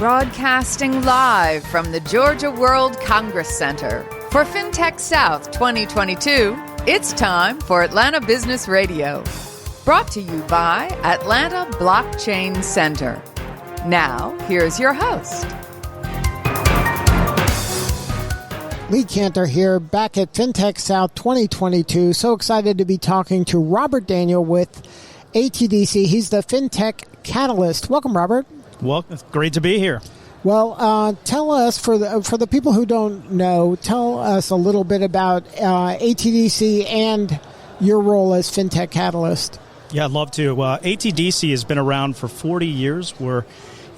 Broadcasting live from the Georgia World Congress Center. For Fintech South 2022, it's time for Atlanta Business Radio. Brought to you by Atlanta Blockchain Center. Now, here's your host. Lee Kantor here, back at Fintech South 2022. So excited to be talking to Robert Daniel with ATDC. He's the Fintech Catalyst. Welcome, Robert. Well, it's great to be here. Well, tell us, for the people who don't know, tell us a little bit about ATDC and your role as Fintech Catalyst. Yeah, I'd love to. ATDC has been around for 40 years. We're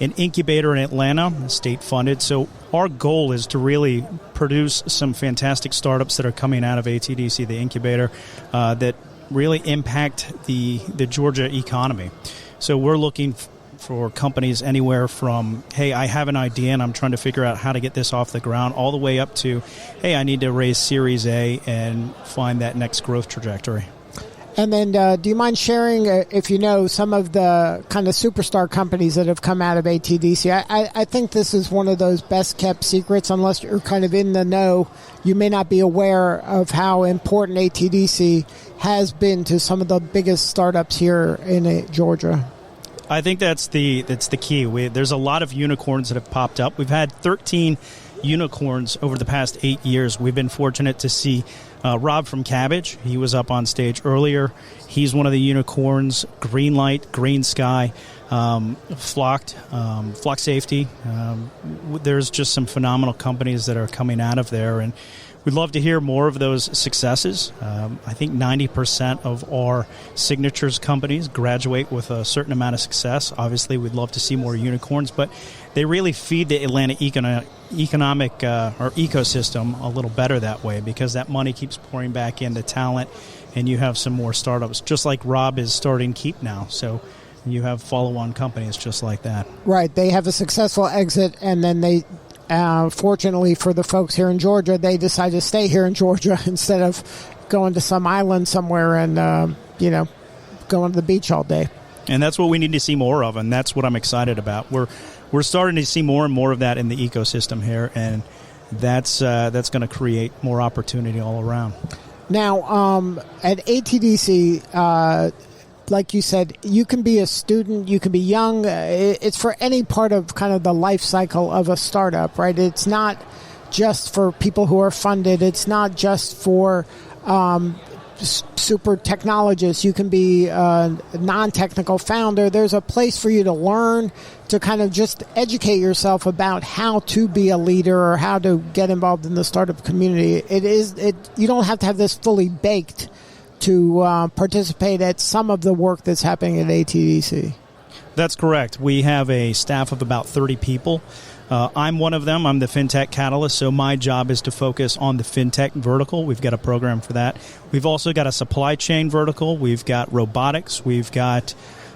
an incubator in Atlanta, state-funded. So our goal is to really produce some fantastic startups that are coming out of ATDC, the incubator, that really impact the Georgia economy. So we're looking for companies anywhere from, hey, I have an idea and I'm trying to figure out how to get this off the ground, all the way up to, hey, I need to raise Series A and find that next growth trajectory. And then do you mind sharing, if you know, some of the kind of superstar companies that have come out of ATDC? I think this is one of those best-kept secrets. Unless you're kind of in the know, you may not be aware of how important ATDC has been to some of the biggest startups here in Georgia. I think that's the key. There's a lot of unicorns that have popped up. We've had 13 unicorns over the past 8 years. We've been fortunate to see Rob from Cabbage. He was up on stage earlier. He's one of the unicorns. Greenlight, Green Sky, Flock Safety. There's just some phenomenal companies that are coming out of there, and we'd love to hear more of those successes. I think 90% of our signatures companies graduate with a certain amount of success. Obviously, we'd love to see more unicorns, but they really feed the Atlanta economic or ecosystem a little better that way, because that money keeps pouring back into talent, and you have some more startups, just like Rob is starting Keep now. So you have follow-on companies just like that. Right. They have a successful exit, and then they... fortunately for the folks here in Georgia, they decide to stay here in Georgia instead of going to some island somewhere and, going to the beach all day. And that's what we need to see more of, and that's what I'm excited about. We're starting to see more and more of that in the ecosystem here, and that's going to create more opportunity all around. Now, at ATDC, like you said, you can be a student, you can be young. It's for any part of kind of the life cycle of a startup, right? It's not just for people who are funded. It's not just for super technologists. You can be a non-technical founder. There's a place for you to learn, to kind of just educate yourself about how to be a leader or how to get involved in the startup community. You don't have to have this fully baked to participate at some of the work that's happening at ATDC. That's correct. We have a staff of about 30 people. I'm one of them. I'm the Fintech Catalyst, so my job is to focus on the Fintech vertical. We've got a program for that. We've also got a supply chain vertical. We've got robotics. We've got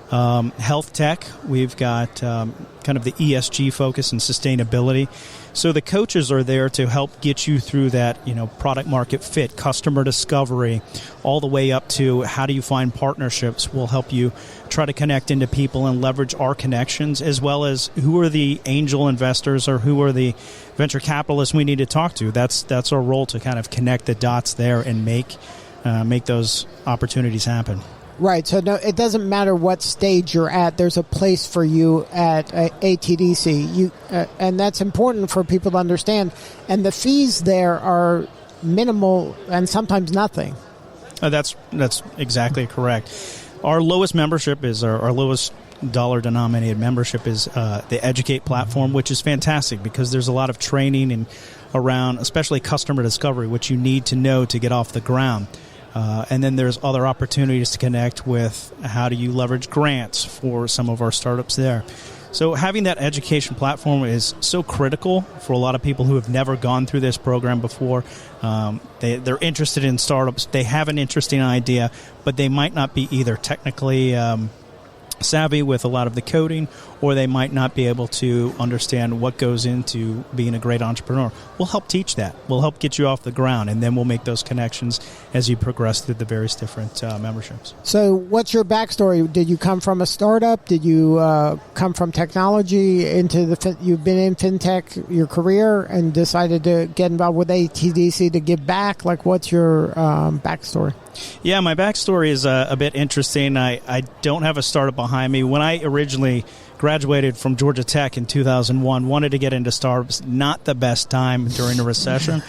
health tech. We've got kind of the ESG focus and sustainability. So the coaches are there to help get you through that, product market fit, customer discovery, all the way up to how do you find partnerships. We'll help you try to connect into people and leverage our connections, as well as who are the angel investors or who are the venture capitalists we need to talk to. That's our role, to kind of connect the dots there and make those opportunities happen. Right. So no, it doesn't matter what stage you're at. There's a place for you at ATDC. And that's important for people to understand. And the fees there are minimal and sometimes nothing. That's exactly correct. Our lowest membership is our lowest dollar-denominated membership is the Educate platform, which is fantastic because there's a lot of training and around, especially customer discovery, which you need to know to get off the ground. And then there's other opportunities to connect with how do you leverage grants for some of our startups there. So having that education platform is so critical for a lot of people who have never gone through this program before. They're interested in startups. They have an interesting idea, but they might not be either technically savvy with a lot of the coding, or they might not be able to understand what goes into being a great entrepreneur. We'll help teach that. We'll help get you off the ground, and then we'll make those connections as you progress through the various different memberships. So what's your backstory? Did you come from a startup? Did you come from technology you've been in fintech your career and decided to get involved with ATDC to give back? Like, what's your backstory? Yeah, my backstory is a bit interesting. I don't have a startup behind me. When I originally graduated from Georgia Tech in 2001, wanted to get into startups, not the best time during a recession.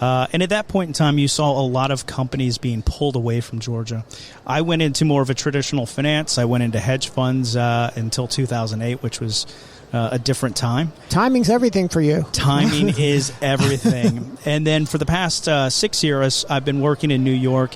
And at that point in time, you saw a lot of companies being pulled away from Georgia. I went into more of a traditional finance. I went into hedge funds until 2008, which was a different time. Timing's everything for you. Timing is everything. And then for the past 6 years, I've been working in New York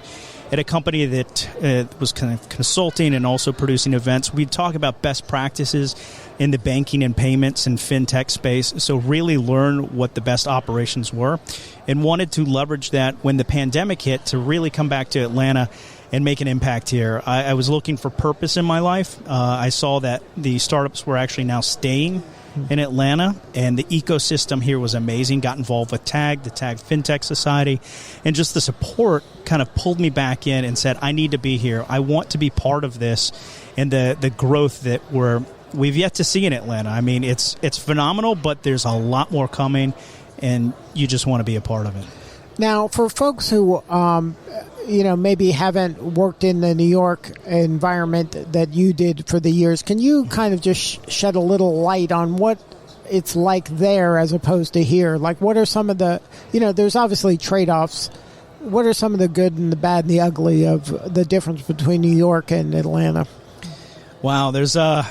at a company that was kind of consulting and also producing events. We'd talk about best practices in the banking and payments and fintech space, so really learn what the best operations were, and wanted to leverage that when the pandemic hit to really come back to Atlanta and make an impact here. I was looking for purpose in my life. I saw that the startups were actually now staying in Atlanta, and the ecosystem here was amazing. Got involved with TAG, the TAG Fintech Society, and just the support kind of pulled me back in and said, I need to be here. I want to be part of this and the growth that we've yet to see in Atlanta. I mean, it's phenomenal, but there's a lot more coming, and you just want to be a part of it. Now, for folks who maybe haven't worked in the New York environment that you did for the years, can you kind of just shed a little light on what it's like there as opposed to here? Like, what are some of the, there's obviously trade-offs. What are some of the good and the bad and the ugly of the difference between New York and Atlanta? Wow, there's I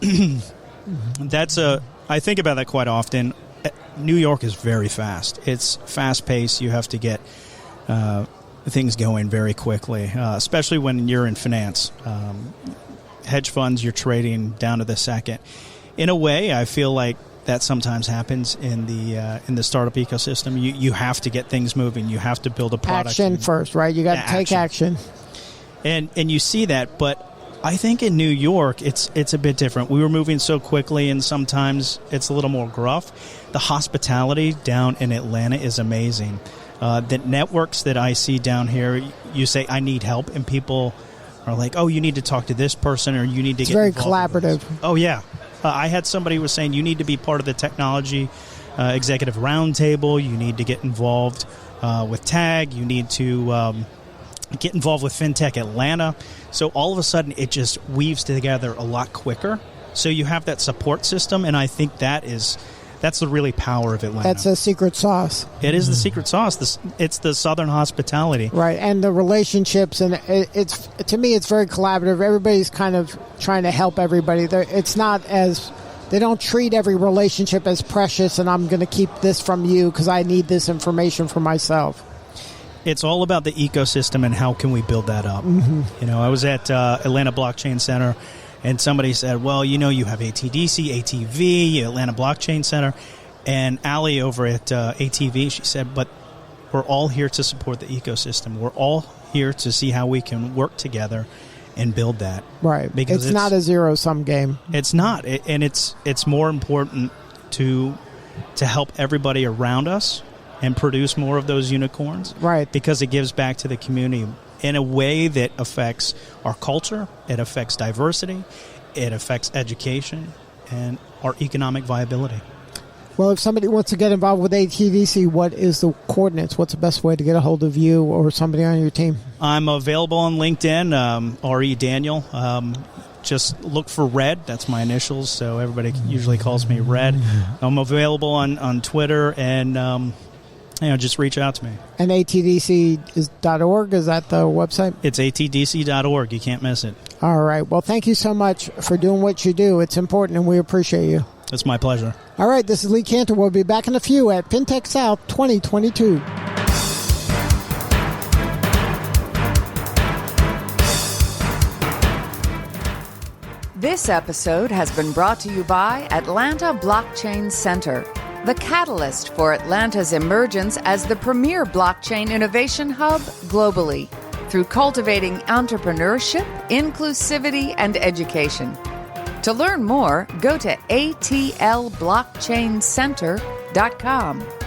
think about that quite often. New York is very fast. It's fast-paced. You have to get things going very quickly, especially when you're in finance. Hedge funds, you're trading down to the second. In a way, I feel like that sometimes happens in the startup ecosystem. You have to get things moving. You have to build a product. Action first, right? You got to take action. And you see that, but I think in New York, it's a bit different. We were moving so quickly, and sometimes it's a little more gruff. The hospitality down in Atlanta is amazing. The networks that I see down here, you say, I need help, and people are like, oh, you need to talk to this person, or you need to get involved. It's very collaborative. Oh, yeah. I had somebody who was saying you need to be part of the technology executive roundtable. You need to get involved with TAG. You need to get involved with Fintech Atlanta. So all of a sudden, it just weaves together a lot quicker. So you have that support system, and I think that's the really power of Atlanta. That's a secret sauce. It is the secret sauce. It's the Southern hospitality. Right, and the relationships, and to me, it's very collaborative. Everybody's kind of trying to help everybody. They don't treat every relationship as precious, and I'm going to keep this from you because I need this information for myself. It's all about the ecosystem and how can we build that up. Mm-hmm. I was at Atlanta Blockchain Center, and somebody said, well, you have ATDC, ATV, Atlanta Blockchain Center, and Allie over at ATV, she said, but we're all here to support the ecosystem. We're all here to see how we can work together and build that. Right. Because it's not a zero-sum game. It's not. And it's more important to help everybody around us and produce more of those unicorns. Right. Because it gives back to the community in a way that affects our culture, it affects diversity, it affects education, and our economic viability. Well, if somebody wants to get involved with ATDC, what is the coordinates? What's the best way to get a hold of you or somebody on your team? I'm available on LinkedIn, R.E. Daniel. Just look for Red. That's my initials, so everybody usually calls me Red. I'm available on Twitter, and just reach out to me. And ATDC.org, is that the website? It's ATDC.org. You can't miss it. All right. Well, thank you so much for doing what you do. It's important, and we appreciate you. It's my pleasure. All right. This is Lee Kantor. We'll be back in a few at Fintech South 2022. This episode has been brought to you by Atlanta Blockchain Center, the catalyst for Atlanta's emergence as the premier blockchain innovation hub globally. through cultivating entrepreneurship, inclusivity, and education. To learn more, go to atlblockchaincenter.com.